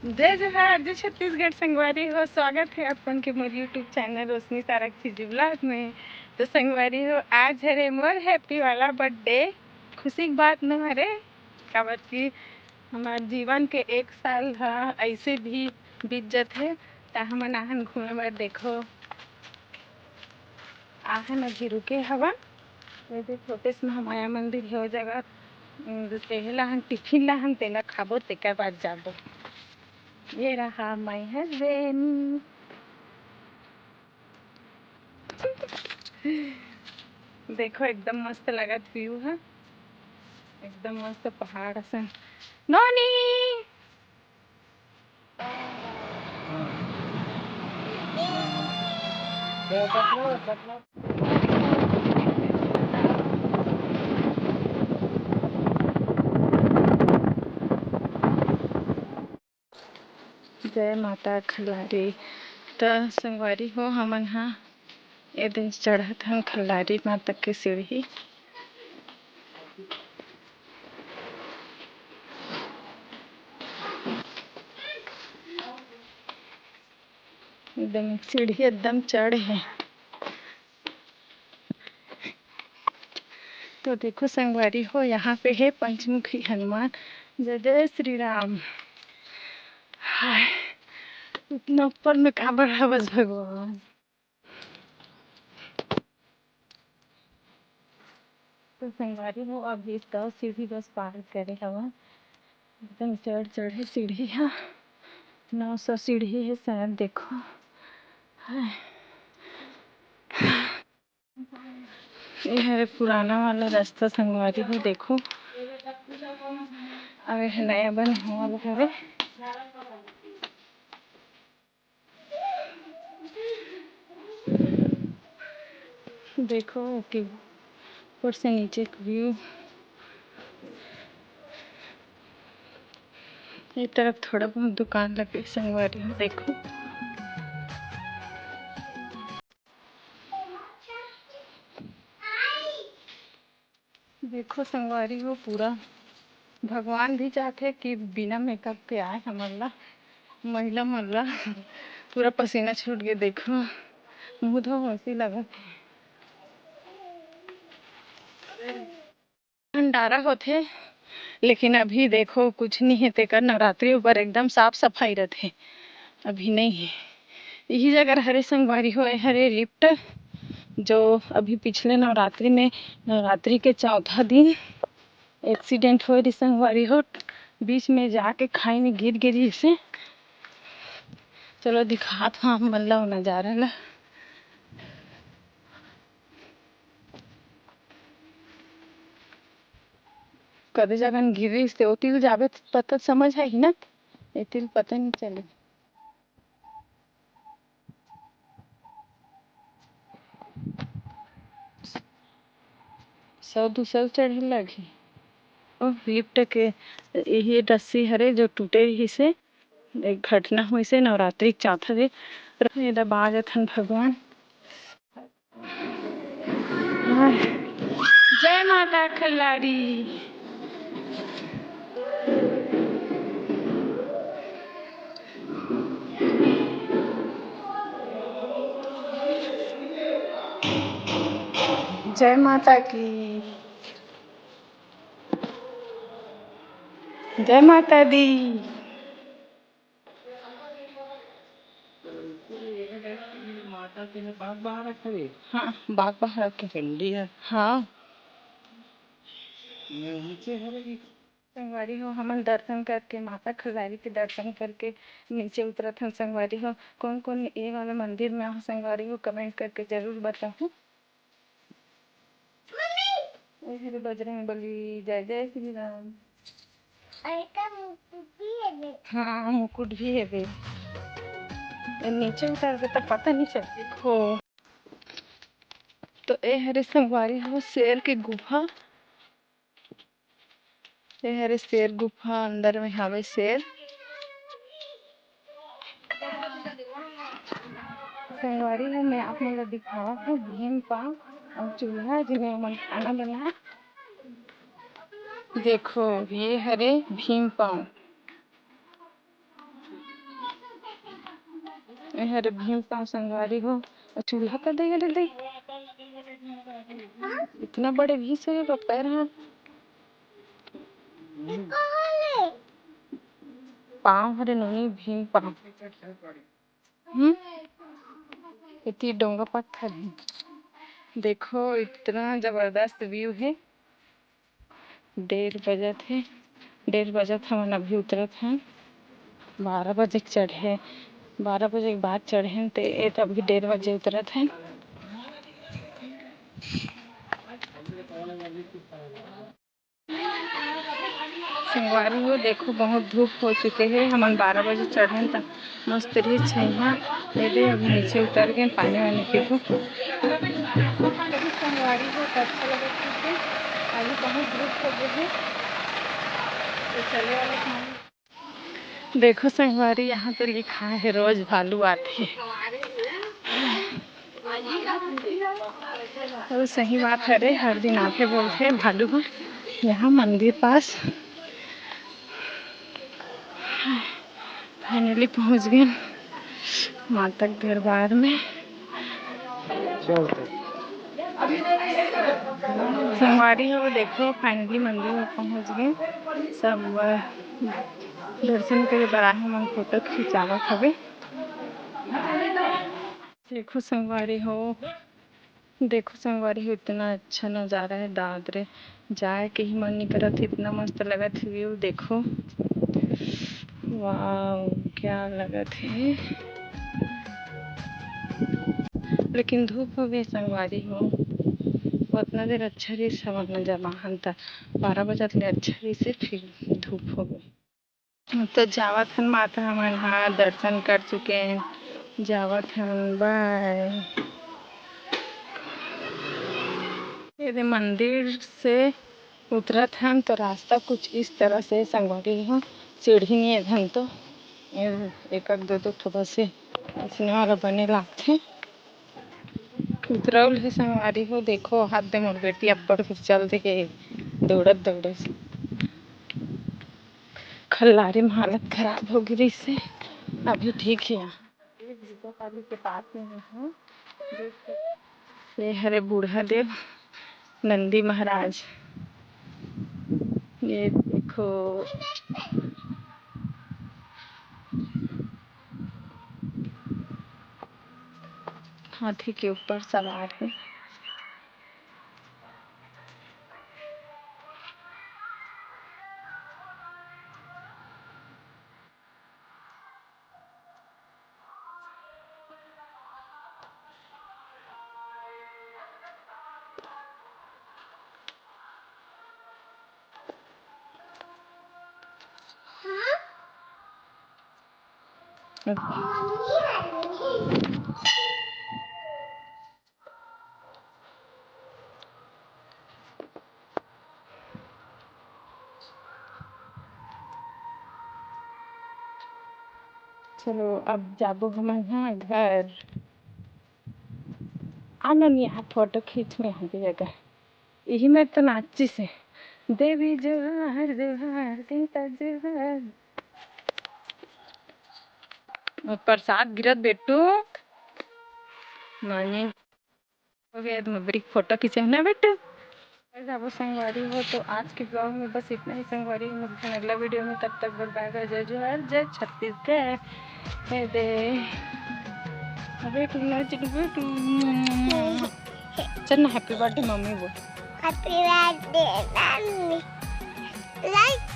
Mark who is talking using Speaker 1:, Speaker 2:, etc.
Speaker 1: जय जोहार, जय छत्तीसगढ़ संगवारी हो। स्वागत है अपन के मोर यूट्यूब चैनल रोशनी साराक्षी जी ब्लॉग में। तो संगवारी हो, आज हरे मोर हैप्पी वाला बर्थडे। खुशी की बात न हरे, काबर कि हमार जीवन के 1 साल ऐसे भी बीत जाते। ता हमन आहन घूमे बर, देखो आहन अभी रुके हवा। वैसे छोटे से महामाया मंदिर है वो जगह। तेला हम टिफिन ला हम तेला खाबो, तेकर बाद जाबो। ये रहा माय हस्बैंड। देखो एकदम मस्त लगत व्यू है, एकदम मस्त पहाड़ असन। नोनी जय माता खल्लारी। तो संगवारी हो, हमन हाँ ए दिन चढ़त हन खल्लारी माता के सीढ़ी। एकदम सीढ़ी एकदम चढ़ है। तो देखो संगवारी हो, यहाँ पे है पंचमुखी हनुमान। जय जय श्री राम। हाय, इतना ऊपर में कहाँ बढ़ा बस भगवान। तो संगवारी हो, अभी 10 सीढ़ी बस पार करे हवा। एकदम चढ़े सीढ़ी है। 900 सीढ़ी है शायद, देखो। हाय, ये है पुराना वाला रास्ता संगवारी हो, देखो। अब यह नया बन हुआ है। देखो कि ऊपर से नीचे का व्यू। ये तरफ थोड़ा बहुत दुकान लगे संगवारी हो, देखो। देखो संगवारी हो, पूरा भगवान भी चाहते कि बिना मेकअप के आए हमला महिला मल्ला। पूरा पसीना छूट गया, देखो मुँह धो ऐसी लगा। भंडारा होते, लेकिन अभी देखो कुछ नहीं है। तेकर नवरात्रि ऊपर एकदम साफ सफाई रहते, अभी नहीं है। यही जगह हरे संगवारी हो, हरे रिफ्ट जो अभी पिछले नवरात्रि में, नवरात्रि के चौथा दिन एक्सीडेंट हो रही संगवारी हो। बीच में जाके खाई में गिर गिरी से। चलो दिखात हाँ मल्ला नजारा ला। कदे जगह गिरी से ओतिल जाबे पता समझ है ही ना, एतिल पता नहीं चले। सब दूसर चढ़े लगे। और लिफ्ट के यही रस्सी हरे जो टूटे ही से एक घटना हुई से नवरात्रि के चौथा दिन बाजत हन भगवान। जय माता खल्लारी। जय माता की, जय माता दी। माता के बाग बाहर रखे। हाँ, बाग बाहर रखे ठंडी है। हाँ, नीचे है। संगवारी हो, हमन दर्शन करके माता खल्लारी के दर्शन करके नीचे उतरत हन संगवारी हो। कौन कौन ये वाला मंदिर में हो संगवारी हो, कमेंट करके जरूर बताओ। बजरंगबली, जय जय श्री राम। हाँ, मुकुट भी है बे। नीचे उतर के तो पता नहीं चल हो। तो ये हरे संगवारी हो, शेर की गुफा। ये हरे शेर गुफा, अंदर में हवे शेर। संगवारी है, मैं आप लोग दिखावा हूँ भीम पाव और चूल्हा जिन्हें मन खाना बना। देखो ये हरे भीम पाव। अरे भीम पाव संगवारी हो और चूल्हा कर दे अरे दे इतना बड़े भी से पैर हैं पाव हरे नोनी भीम पाव इतनी डोंगा पत्थर है देखो इतना जबरदस्त व्यू है 1:30 बजे हम अभी उतरत हैं 12 बजे चढ़े 12 बजे के बाद चढ़े हैं तो ये तो अभी 1:30 बजे उतरत हैं संगवारी हो देखो बहुत धूप हो चुके हैं हम 12 बजे चढ़े तक मस्त रही छैया दे अभी नीचे उतर गए पानी वानी पी को संगवारी हो अच्छा लगा है अभी बहुत धूप हो गई है तो चले वाले देखो संगवारी यहाँ पे लिखा है रोज भालू आते हैं तो सही बात है रे हर दिन आके बोलते हैं भालू को यहाँ मंदिर पास फाइनली पहुँच गए माता के दरबार में संगवारी हो देखो फाइनली मंदिर में पहुँच गए सब दर्शन करे बराहे मन फोटो खिंचावत हवे देखो संगवारी हो इतना अच्छा नज़ारा है दादरे जाए के ही मन नहीं करत इतना मस्त लगत है व्यू देखो वाह क्या लगत है लेकिन धूप हो गई संगवारी हो उतना देर अच्छा रही समझ जमा था 12 बजे ले अच्छा रही से फिर धूप हो गई तो जावत हन माता हमारे हाँ दर्शन कर चुके हैं जावत हन बाय यदि मंदिर से उतरत हैं तो रास्ता कुछ इस तरह से संगवारी हो सीढ़ी नहीं है धन तो एक दो थोड़ा से इसने वाला बने लागते उतरौल है संगवारी हो देखो हाथ दे मोर बेटी अब्बड़ फिर चल दे के दौड़त खल्लारे में हालत खराब हो गई इससे अभी ठीक है पाली के पास में हूँ ये हरे बूढ़ा देव नंदी महाराज ये देखो हाथी के ऊपर सवार है चलो अब जाबो हम यहाँ घर आनंद यहाँ फोटो खींच में यहाँ की जगह यही में तो नाची से देवी जोहार देवता जोहार प्रसाद गिरत बेटू नहीं हो गया तुम बड़ी फोटो खींचे ना बेटू जाबो संगवारी हो तो आज के ब्लॉग में बस इतना ही संगवारी मिलते हैं अगला वीडियो में तब तक बाय जय जोहार जय छत्तीसगढ़ दे बेटू चल ना हैप्पी बर्थडे मम्मी बोल हैप्पी बर्थडे मम्मी लाइक